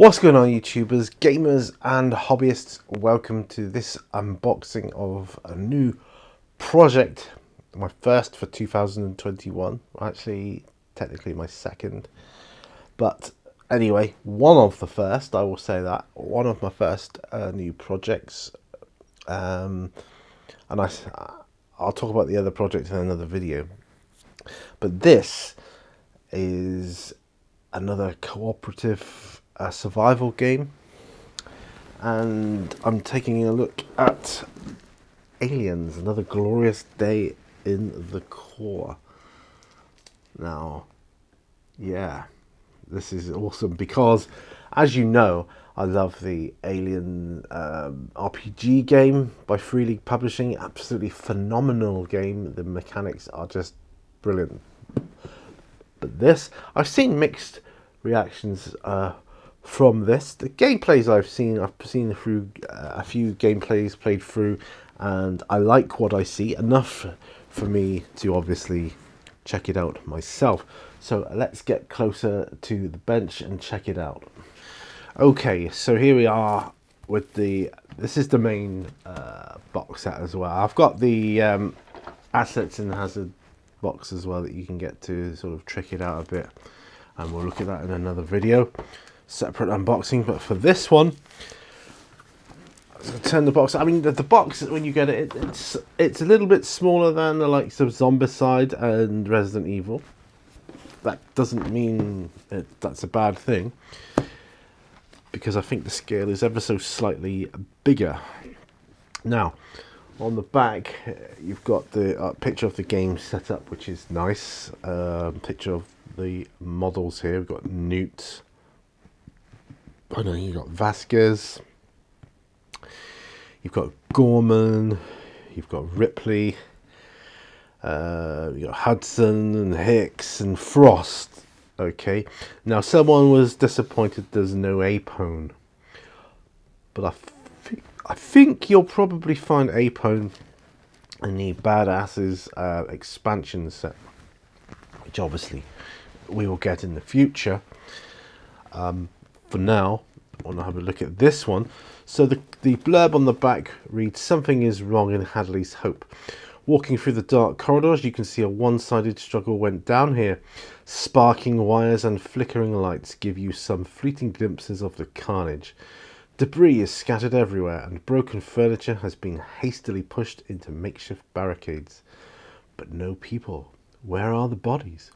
What's going on, YouTubers, gamers and hobbyists? Welcome to this unboxing of a new project, my first for 2021, actually technically my second, but anyway, one of the first, I will say that, one of my first new projects, and I'll talk about the other project in another video, but this is another cooperative survival game, and I'm taking a look at Aliens, Another Glorious Day in the Core. Now, yeah, this is awesome because, as you know, I love the Alien RPG game by Free League Publishing. Absolutely phenomenal game. The mechanics are just brilliant. But this, I've seen mixed reactions from this. The gameplays I've seen through a few gameplays played through, and I like what I see enough for me to obviously check it out myself. So let's get closer to the bench and check it out. Okay, so here we are with this is the main box set as well. I've got the assets and hazard box as well that you can get to sort of trick it out a bit, and we'll look at that in another video, separate unboxing. But for this one, I'll turn the box. I mean, the box when you get it, it's a little bit smaller than the likes of Zombicide and Resident Evil. That doesn't mean that's a bad thing, because I think the scale is ever so slightly bigger. Now, on the back, you've got the picture of the game set up, which is nice. Picture of the models here. We've got Newt. I know you've got Vasquez. You've got Gorman. You've got Ripley. You've got Hudson and Hicks and Frost. Okay. Now, someone was disappointed there's no Apone, but I think you'll probably find Apone in the Badasses expansion set, which obviously we will get in the future. For now, I want to have a look at this one. So the blurb on the back reads, "Something is wrong in Hadley's Hope. Walking through the dark corridors, you can see a one-sided struggle went down here. Sparking wires and flickering lights give you some fleeting glimpses of the carnage. Debris is scattered everywhere, and broken furniture has been hastily pushed into makeshift barricades. But no people. Where are the bodies?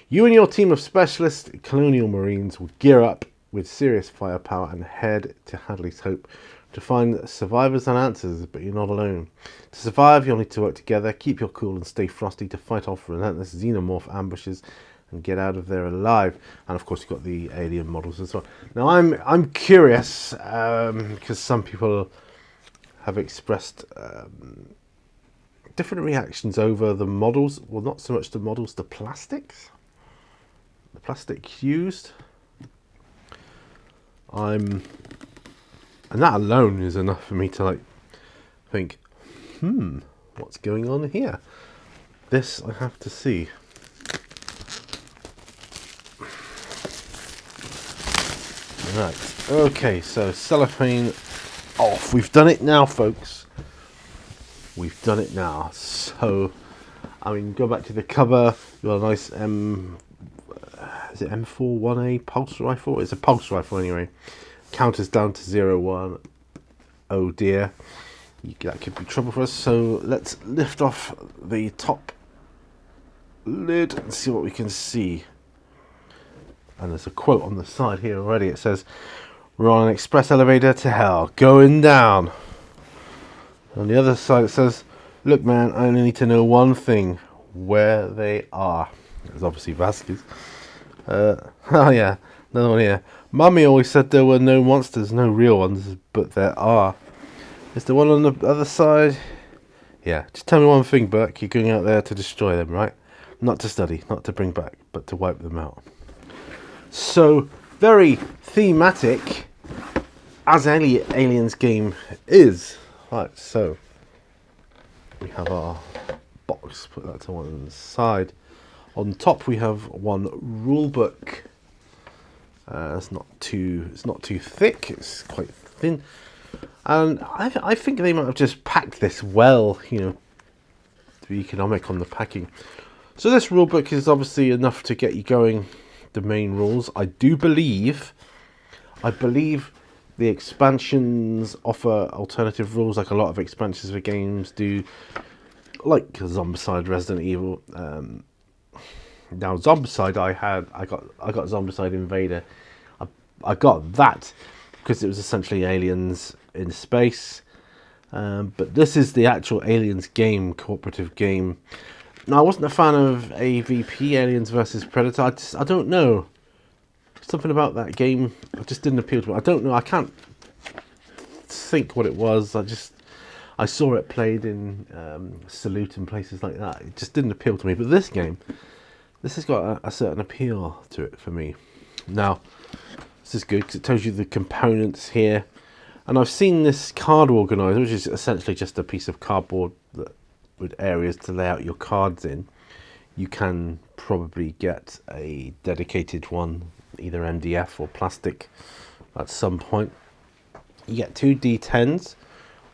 You and your team of specialist colonial marines will gear up with serious firepower and head to Hadley's Hope to find survivors and answers, but you're not alone. To survive, you'll need to work together, keep your cool and stay frosty to fight off relentless xenomorph ambushes and get out of there alive." And of course, you've got the alien models as well. Now, I'm curious because some people have expressed different reactions over the models. Well, not so much the models, the plastics. The plastic used. And that alone is enough for me to like think, what's going on here? This I have to see. Right, okay, so cellophane off. We've done it now, folks. We've done it now. So, I mean, go back to the cover. You've got a nice is it M41A pulse rifle? It's a pulse rifle anyway. Counters down to 0-1. Oh dear. That could be trouble for us. So let's lift off the top lid and see what we can see. And there's a quote on the side here already. It says, "We're on an express elevator to hell. Going down." On the other side it says, "Look man, I only need to know one thing. Where they are." There's obviously Vasquez. Oh yeah, another one here. "Mummy always said there were no monsters, no real ones, but there are. Is there one on the other side?" Yeah, just tell me one thing, Burke. You're going out there to destroy them, right? Not to study, not to bring back, but to wipe them out. So, very thematic, as any Aliens game is. Right, so we have our box. Put that to one side. On top we have one rulebook. It's not too thick. It's quite thin, and I think they might have just packed this well, you know, to be economic on the packing. So this rulebook is obviously enough to get you going. The main rules. I believe the expansions offer alternative rules, like a lot of expansions for games do, like Zombicide, Resident Evil. Now Zombicide, I got Zombicide Invader. I got that because it was essentially aliens in space. But this is the actual Aliens game, cooperative game. Now, I wasn't a fan of AVP, Aliens versus Predator. I don't know. Something about that game, it just didn't appeal to me. I don't know. I can't think what it was. I saw it played in Salute and places like that. It just didn't appeal to me. But this game, this has got a certain appeal to it for me. Now, this is good because it tells you the components here. And I've seen this card organizer, which is essentially just a piece of cardboard with areas to lay out your cards in. You can probably get a dedicated one, either MDF or plastic, at some point. You get 2 D10s,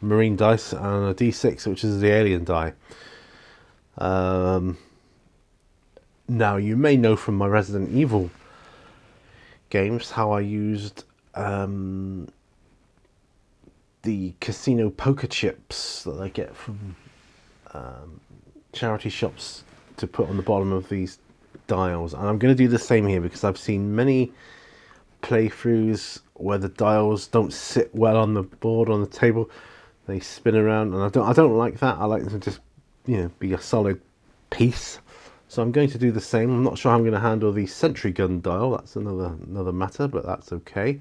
marine dice, and a D6, which is the alien die. Now, you may know from my Resident Evil games how I used the casino poker chips that I get from charity shops to put on the bottom of these dials, and I'm going to do the same here because I've seen many playthroughs where the dials don't sit well on the board, on the table. They spin around, and I don't like that. I like them to just, you know, be a solid piece. So I'm going to do the same. I'm not sure how I'm going to handle the sentry gun dial. That's another matter, but that's okay.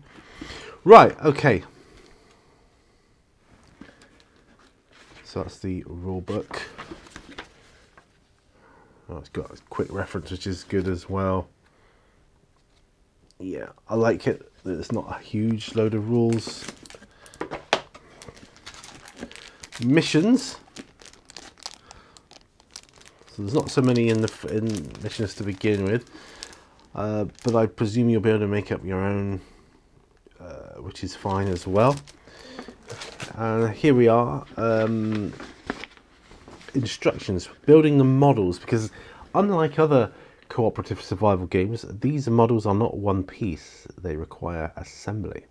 Right, okay. So that's the rule book. Oh, it's got a quick reference, which is good as well. Yeah, I like it. It's not a huge load of rules. Missions. So there's not so many in missions to begin with, but I presume you'll be able to make up your own, which is fine as well. Here we are. Instructions, building the models, because unlike other cooperative survival games, these models are not one piece. They require assembly,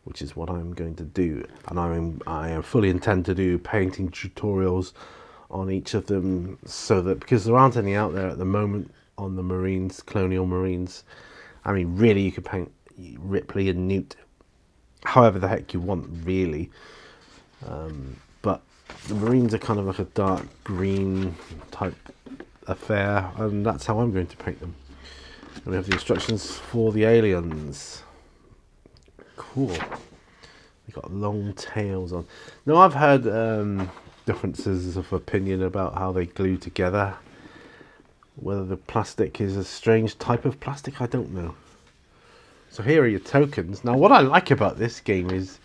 which is what I'm going to do, and I fully intend to do painting tutorials on each of them, so that, because there aren't any out there at the moment on the Marines, Colonial Marines. I mean, really, you could paint Ripley and Newt however the heck you want, really. But the Marines are kind of like a dark green type affair, and that's how I'm going to paint them. And we have the instructions for the aliens. Cool. They got long tails on. Now, I've heard differences of opinion about how they glue together. Whether the plastic is a strange type of plastic, I don't know. So here are your tokens. Now, what I like about this game is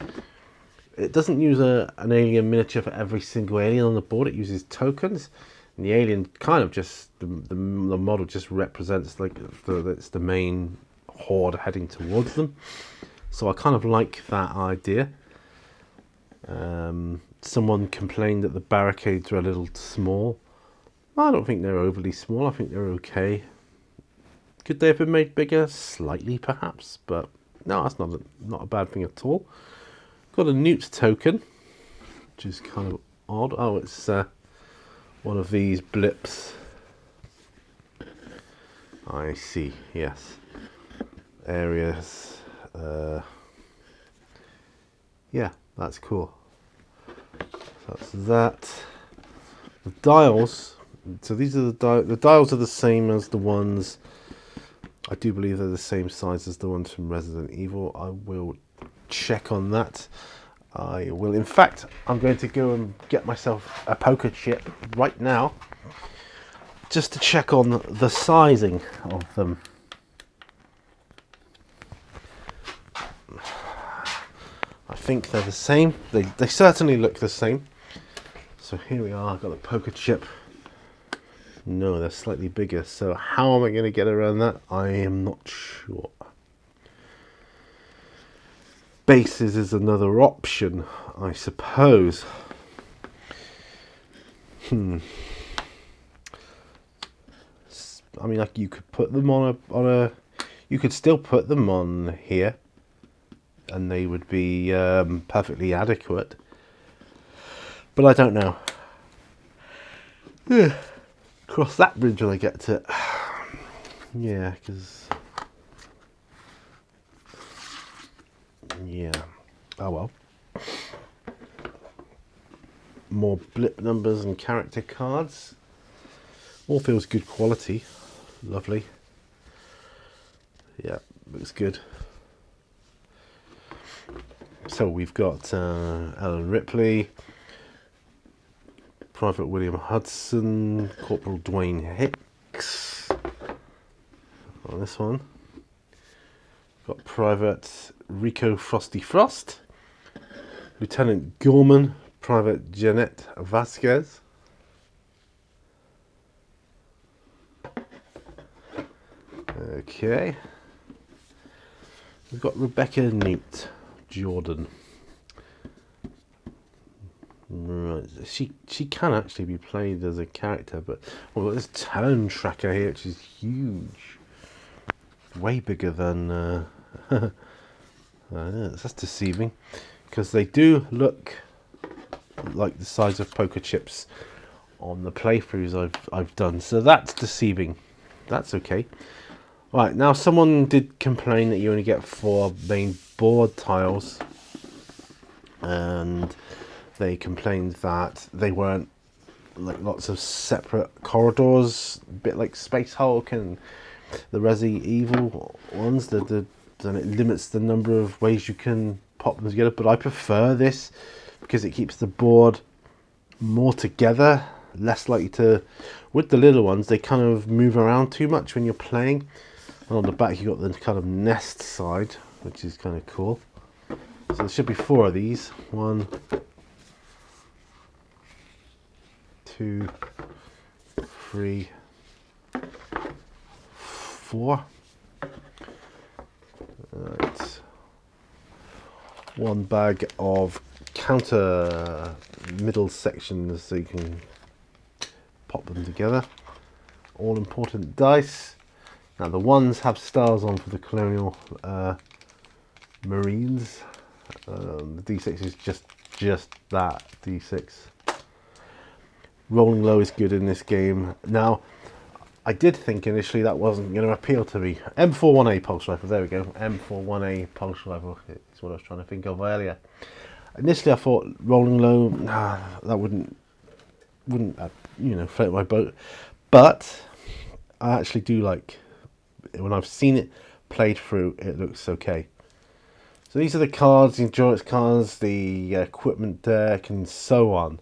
it doesn't use an alien miniature for every single alien on the board. It uses tokens, and the alien kind of just the model just represents like it's the main horde heading towards them. So I kind of like that idea. Someone complained that the barricades are a little small. I don't think they're overly small. I think they're okay. Could they have been made bigger? Slightly, perhaps, but no, that's not a bad thing at all. Got a Newt token, which is kind of odd. Oh, it's one of these blips. I see, yes. Areas. Yeah, that's cool. So that's that. The dials. So these are the dials are the same as the ones. I do believe they're the same size as the ones from Resident Evil. I will check on that. I will. In fact, I'm going to go and get myself a poker chip right now, just to check on the sizing of them. I think they're the same. They certainly look the same. So here we are. I've got the poker chip. No, they're slightly bigger. So how am I going to get around that? I am not sure. bases is another option, I suppose. I mean, like, you could put them on a you could still put them on here and they would be perfectly adequate, but I don't know. Cross that bridge when I get to it. Yeah, because oh well. More blip numbers and character cards. All feels good quality. Lovely. Yeah, looks good. So we've got Ellen Ripley, Private William Hudson, Corporal Dwayne Hicks on this one. Got Private Rico Frosty Frost, Lieutenant Gorman, Private Jeanette Vasquez, okay. We've got Rebecca Newt Jordan. Right, she can actually be played as a character, but we've got this turn tracker here, which is huge, way bigger than. That's deceiving, because they do look like the size of poker chips on the playthroughs I've done. So that's deceiving. That's okay. Right, now someone did complain that you only get 4 main board tiles, and they complained that they weren't like lots of separate corridors, a bit like Space Hulk and the Resi Evil ones. Then it limits the number of ways you can pop them together. But I prefer this because it keeps the board more together, less likely to. With the little ones, they kind of move around too much when you're playing. And on the back, you got the kind of nest side, which is kind of cool. So there should be 4 of these. 1, 2, 3, 4. Right. 1 bag of counter middle sections so you can pop them together. All important dice. Now the ones have stars on for the Colonial Marines. The D6 is just that, D6. Rolling low is good in this game. Now, I did think initially that wasn't going to appeal to me. M41A pulse rifle, there we go. M41A pulse rifle is what I was trying to think of earlier. Initially I thought rolling low, that wouldn't float my boat. But I actually do like, when I've seen it played through, it looks okay. So these are the cards, the endurance cards, the equipment deck, and so on.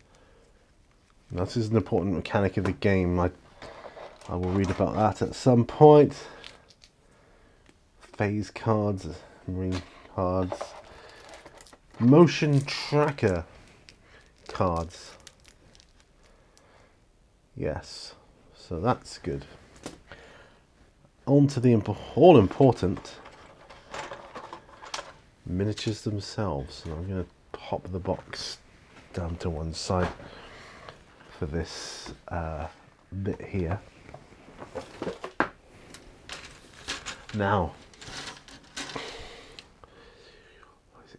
Now, this is an important mechanic of the game. I will read about that at some point. Phase cards, marine cards, motion tracker cards. Yes, so that's good. On to the all important miniatures themselves. And I'm going to pop the box down to one side for this bit here. Now,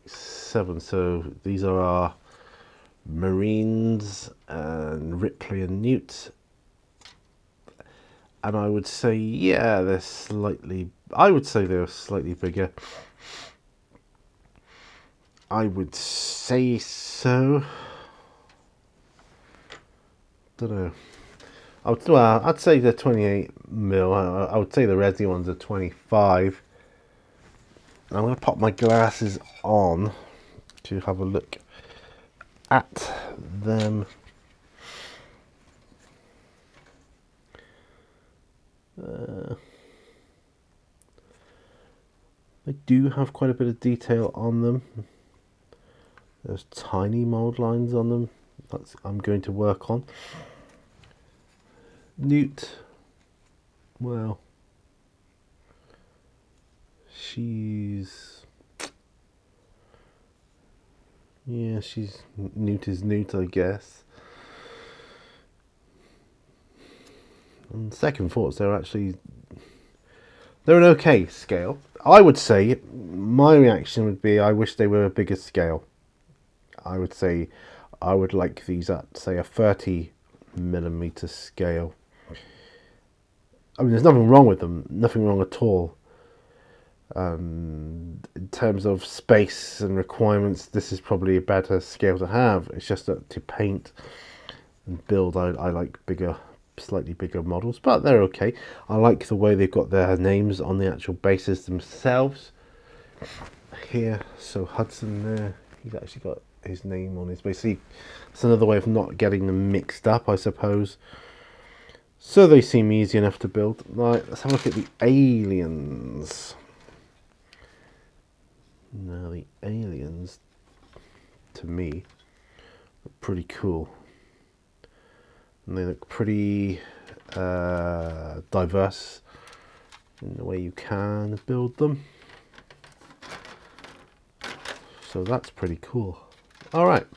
7. So these are our Marines and Ripley and Newt. And I would say, yeah, they're slightly. I would say they're slightly bigger. I would say so. Don't know. I'd say they're 28mm. I would say the Resi ones are 25. I'm going to pop my glasses on to have a look at them. They do have quite a bit of detail on them. There's tiny mold lines on them. I'm going to work on. Newt, well, she's Yeah, she's newt, I guess. On second thoughts, they're an okay scale. I would say my reaction would be I wish they were a bigger scale. I would say I would like these at, say, a 30mm scale. I mean, there's nothing wrong with them, nothing wrong at all. In terms of space and requirements, this is probably a better scale to have. It's just that to paint and build, I like bigger, slightly bigger models, but they're okay. I like the way they've got their names on the actual bases themselves here. So Hudson there, he's actually got his name on his base. See, it's another way of not getting them mixed up, I suppose. So they seem easy enough to build. Right, let's have a look at the aliens. Now the aliens, to me, look pretty cool. And they look pretty diverse in the way you can build them. So that's pretty cool. All right.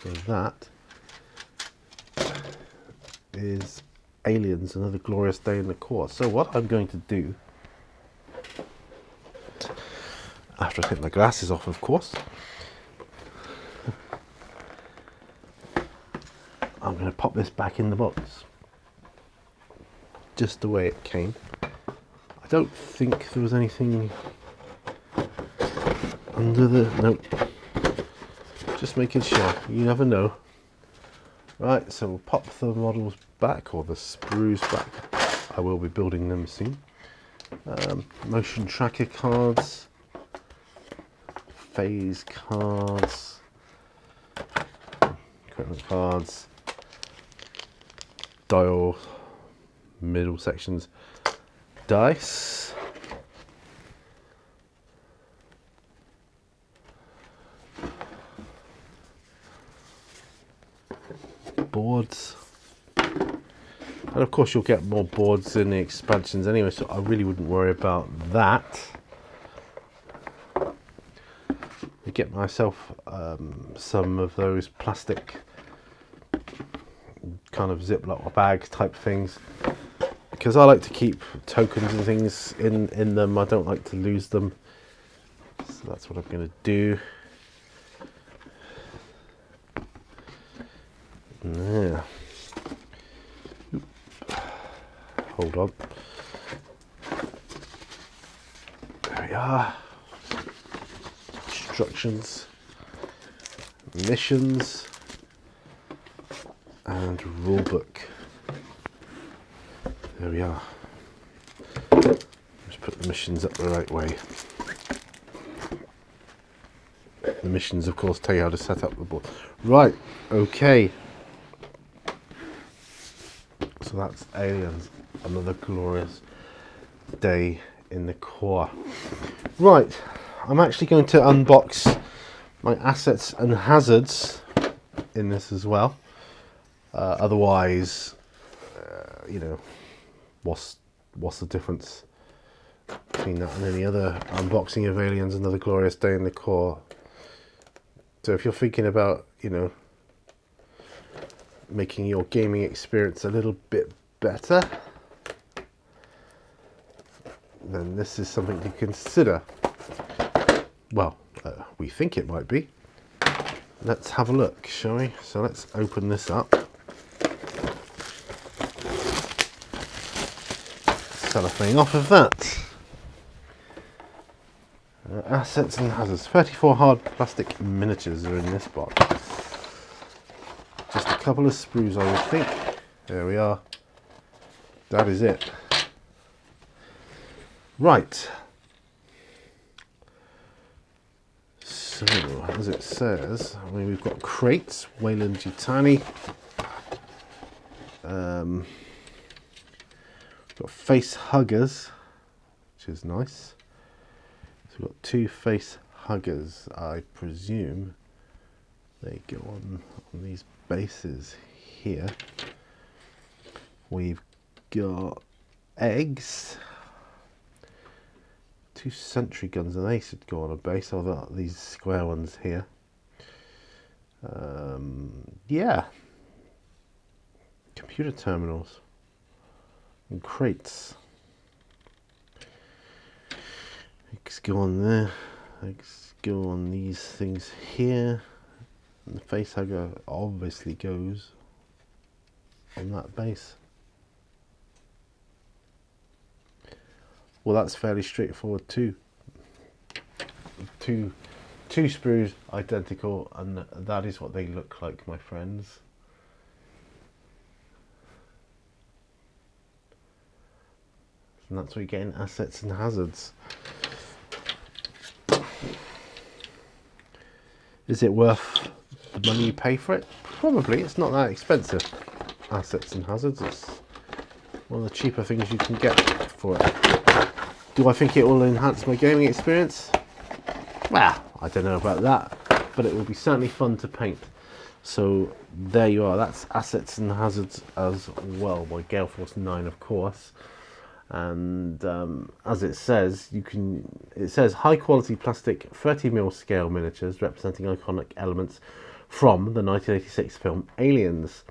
So that is Aliens, Another Glorious Day in the Core. So what I'm going to do, after I take my glasses off, of course, I'm going to pop this back in the box. Just the way it came. I don't think there was anything under the... Nope. Just making sure. You never know. Right, so we'll pop the models back, or the sprues back. I will be building them soon. Motion tracker cards. Phase cards. Equipment cards. Dial. Middle sections. Dice. Boards. And of course you'll get more boards in the expansions anyway, so I really wouldn't worry about that. I get myself some of those plastic kind of Ziploc bag type things, because I like to keep tokens and things in them. I don't like to lose them, so that's what I'm going to do. Yeah. Hold on. There we are. Instructions, missions, and rulebook. There we are. Just put the missions up the right way. The missions, of course, tell you how to set up the board. Right, okay. So that's Aliens, Another Glorious Day in the Core. Right, I'm actually going to unbox my assets and hazards in this as well. Otherwise, you know, what's the difference between that and any other unboxing of Aliens, Another Glorious Day in the Core? So if you're thinking about, you know, making your gaming experience a little bit better, then this is something to consider. Well, we think it might be. Let's have a look, shall we? So let's open this up. Cellophane off of that. Assets and hazards. 34 hard plastic miniatures are in this box. Just a couple of sprues, I would think. There we are. That is it. Right. So, as it says, I mean, we've got crates, Wayland Yutani. We've got face huggers, which is nice. So we've got two face huggers. I presume they go on these bases here. We've got eggs. 2 sentry guns, and they should go on a base. Although these square ones here. Yeah. Computer terminals and crates. Let's go on there. Let's go on these things here. And the facehugger obviously goes on that base. Well, that's fairly straightforward too. Two sprues identical, and that is what they look like, my friends. And that's where you get in assets and hazards. Is it worth the money you pay for it? Probably. It's not that expensive. Assets and hazards. It's one of the cheaper things you can get for it. Do I think it will enhance my gaming experience? Well, I don't know about that, but it will be certainly fun to paint. So there you are. That's assets and hazards as well by Gale Force 9, of course. And as it says, it says high quality plastic 30mm scale miniatures representing iconic elements from the 1986 film Aliens.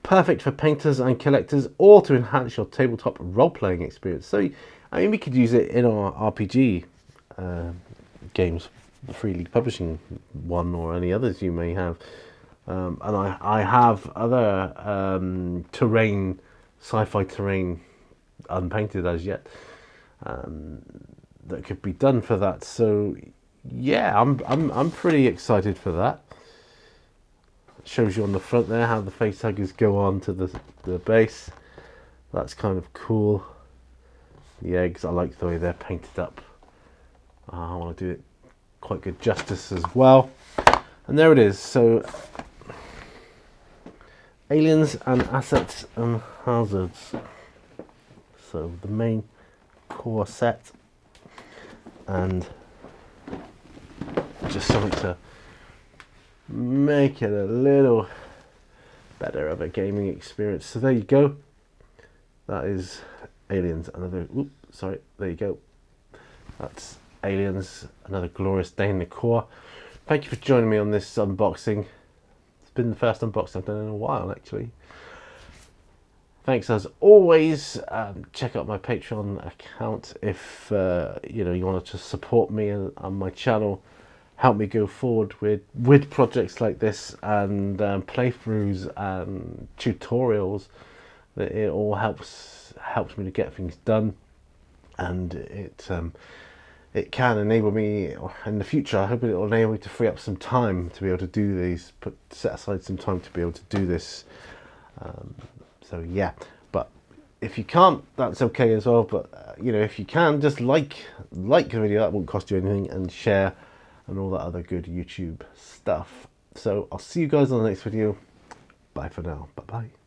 Perfect for painters and collectors, or to enhance your tabletop role-playing experience. So, I mean, we could use it in our RPG games, the Free League Publishing one, or any others you may have. And I have other sci-fi terrain, unpainted as yet, that could be done for that. So yeah, I'm pretty excited for that. It shows you on the front there how the facehuggers go on to the base. That's kind of cool. The eggs, I like the way they're painted up. I want to do it quite good justice as well. And there it is. So aliens and assets and hazards. So the main core set, and just something to make it a little better of a gaming experience. So there you go. That is Aliens, another, there you go. That's Aliens, another glorious day in the core. Thank you for joining me on this unboxing. It's been the first unboxing I've done in a while, actually. Thanks as always. Check out my Patreon account if you wanted to support me on my channel, help me go forward with projects like this, and playthroughs and tutorials. It all helps me to get things done, and it can enable me in the future. I hope it will enable me to free up some time to be able to do these. Set aside some time to be able to do this. So yeah, but if you can't, that's okay as well. But if you can, just like the video. That won't cost you anything, and share, and all that other good YouTube stuff. So I'll see you guys on the next video. Bye for now. Bye bye.